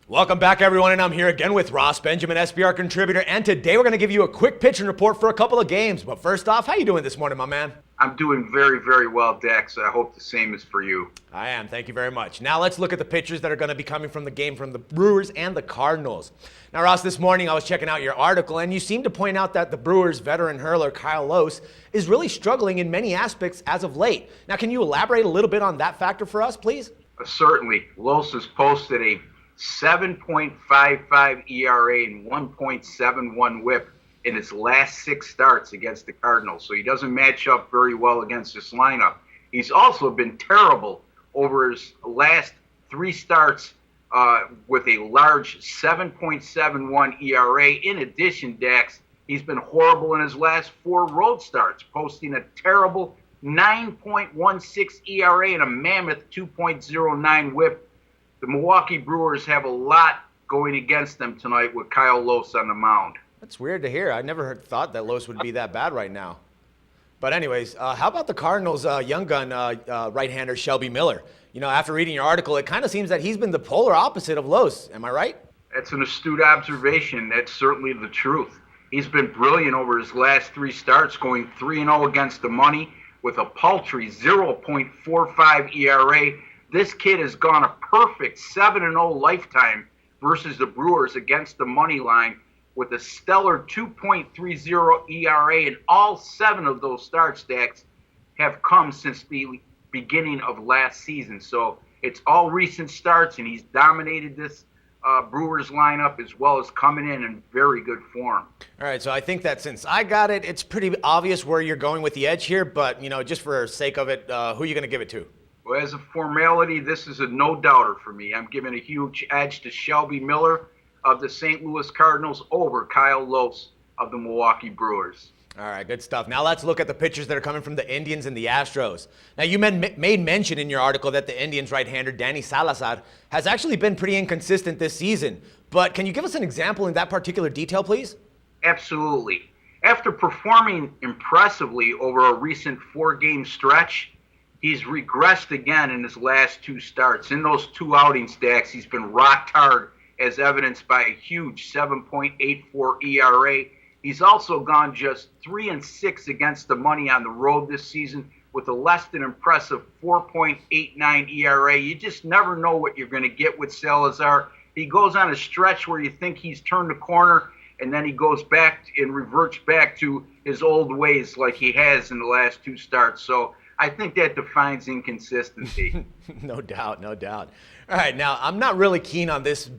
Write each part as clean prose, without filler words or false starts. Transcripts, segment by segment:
Welcome back, everyone, and I'm here again with Ross Benjamin, SBR contributor, and today we're going to give you a quick pitching report for a couple of games. But first off, how you doing this morning, my man? I'm doing very, very well, Dex. I hope the same is for you. I am. Thank you very much. Now let's look at the pitchers that are going to be coming from the game from the Brewers and the Cardinals. Now, Ross, this morning I was checking out your article, and you seem to point out that the Brewers' veteran hurler, Kyle Lohse, is really struggling in many aspects as of late. Now, can you elaborate a little bit on that factor for us, please? Certainly. Lohse has posted a 7.55 ERA and 1.71 whip in his last 6 starts against the Cardinals, so he doesn't match up very well against this lineup. He's also been terrible over his last 3 starts with a large 7.71 ERA. In addition, Dax, he's been horrible in his last 4 road starts, posting a terrible 9.16 ERA and a mammoth 2.09 whip. The Milwaukee Brewers have a lot going against them tonight with Kyle Lohse on the mound. That's weird to hear. I never thought that Lohse would be that bad right now. But anyways, how about the Cardinals' young gun right-hander Shelby Miller? You know, after reading your article, it kind of seems that he's been the polar opposite of Lohse. Am I right? That's an astute observation. That's certainly the truth. He's been brilliant over his last 3 starts, going 3-0 against the money with a paltry 0.45 ERA. This kid has gone a perfect 7-0 lifetime versus the Brewers against the money line with a stellar 2.30 ERA, and all 7 of those start stacks have come since the beginning of last season. So it's all recent starts, and he's dominated this Brewers lineup as well as coming in very good form. All right, so I think that since I got it, it's pretty obvious where you're going with the edge here, but, you know, just for sake of it, who are you going to give it to? Well, as a formality, this is a no-doubter for me. I'm giving a huge edge to Shelby Miller of the St. Louis Cardinals over Kyle Lohse of the Milwaukee Brewers. All right, good stuff. Now let's look at the pitchers that are coming from the Indians and the Astros. Now, you made mention in your article that the Indians right-hander Danny Salazar has actually been pretty inconsistent this season. But can you give us an example in that particular detail, please? Absolutely. After performing impressively over a recent 4-game stretch, he's regressed again in his last 2 starts. In those 2 outing stacks, he's been rocked hard, as evidenced by a huge 7.84 ERA. He's also gone just 3-6 against the money on the road this season with a less than impressive 4.89 ERA. You just never know what you're going to get with Salazar. He goes on a stretch where you think he's turned the corner, and then he goes back and reverts back to his old ways like he has in the last 2 starts. So I think that defines inconsistency. No doubt, no doubt. All right, now I'm not really keen on this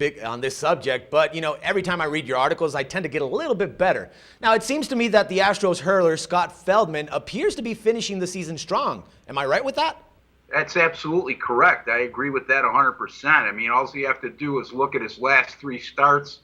subject, but you know, every time I read your articles, I tend to get a little bit better. Now, it seems to me that the Astros hurler Scott Feldman appears to be finishing the season strong. Am I right with that? That's absolutely correct. I agree with that 100%. I mean, all you have to do is look at his last 3 starts.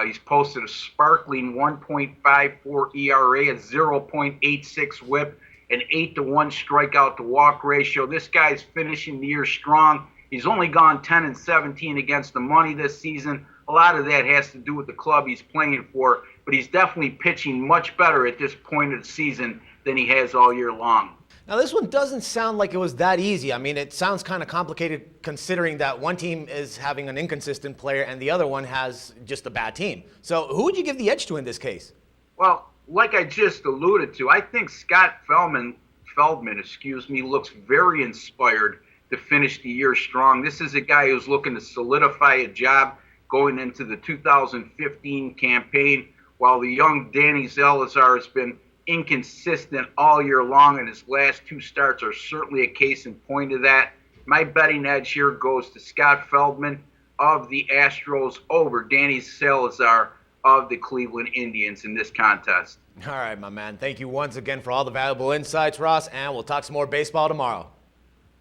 He's posted a sparkling 1.54 ERA, a 0.86 whip, an 8-1 strikeout to walk ratio. This guy's finishing the year strong. He's only gone 10-17 against the money this season. A lot of that has to do with the club he's playing for, but he's definitely pitching much better at this point of the season than he has all year long. Now, this one doesn't sound like it was that easy. I mean, it sounds kind of complicated considering that one team is having an inconsistent player and the other one has just a bad team. So who would you give the edge to in this case? Well, like I just alluded to, I think Scott Feldman, looks very inspired to finish the year strong. This is a guy who's looking to solidify a job going into the 2015 campaign, while the young Danny Salazar has been inconsistent all year long, and his last 2 starts are certainly a case in point of that. My betting edge here goes to Scott Feldman of the Astros over Danny Salazar of the Cleveland Indians in this contest. All right, my man. Thank you once again for all the valuable insights, Ross, and we'll talk some more baseball tomorrow.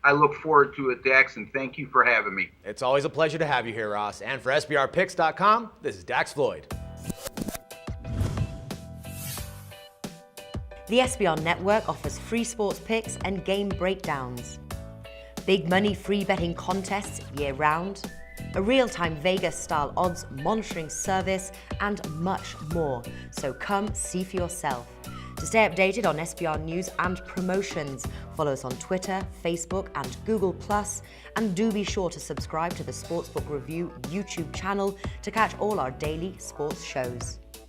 I look forward to it, Dax, and thank you for having me. It's always a pleasure to have you here, Ross. And for SBRpicks.com, this is Dax Floyd. The SBR Network offers free sports picks and game breakdowns, big money free betting contests year-round, a real-time Vegas-style odds monitoring service, and much more. So come see for yourself. To stay updated on SBR news and promotions, follow us on Twitter, Facebook, and Google+, and do be sure to subscribe to the Sportsbook Review YouTube channel to catch all our daily sports shows.